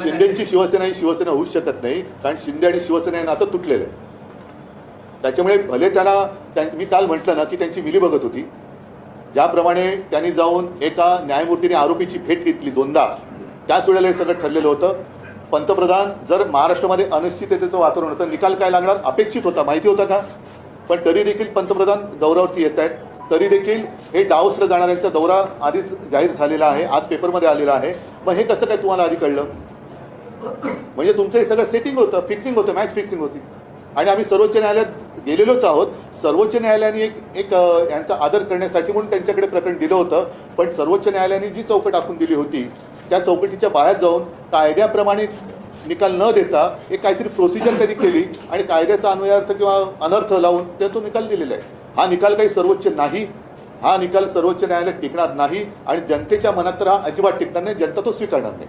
शिंदेची शिवसेना ही शिवसेना होऊच शकत नाही, कारण शिंदे आणि शिवसेना हे नातं तुटलेलं आहे. त्याच्यामुळे भले त्याला मी काल म्हटलं ना की त्यांची मिलीभगत होती. ज्याप्रमाणे त्यांनी जाऊन एका न्यायमूर्तीने आरोपीची भेट घेतली दोनदा, त्याच वेळेला हे सगळं ठरलेलं होतं. पंतप्रधान जर महाराष्ट्रामध्ये अनिश्चिततेचं वातावरण होतं, निकाल काय लागणार अपेक्षित होता, माहिती होता का? पण तरी देखील पंतप्रधान दौऱ्यावरती येत आहेत. तरी देखील हे डावसला जाणाऱ्यांचा दौरा आधीच जाहीर झालेला आहे, आज पेपरमध्ये आलेला आहे. मग हे कसं काय तुम्हाला आधी कळलं? म्हणजे तुमचं हे सगळं सेटिंग होतं, फिक्सिंग होतं, मॅच फिक्सिंग होती. आणि आम्ही सर्वोच्च न्यायालयात गेलेलोच आहोत. सर्वोच्च न्यायालयाने एक यांचा आदर करण्यासाठी म्हणून त्यांच्याकडे प्रकरण दिलं होतं. पण सर्वोच्च न्यायालयाने जी चौकट आखून दिली होती त्या चौकटीच्या बाहेर जाऊन कायद्याप्रमाणे निकाल न देता एक काहीतरी प्रोसिजर त्यांनी केली आणि कायद्याचा अन्वयार्थ किंवा अनर्थ लावून तो निकाल दिलेला आहे. हा निकाल काही सर्वोच्च नाही, हा निकाल सर्वोच्च न्यायालयात टिकणार नाही आणि जनतेच्या मनात तर हा अजिबात टिकणार नाही. जनता तो स्वीकारणार नाही.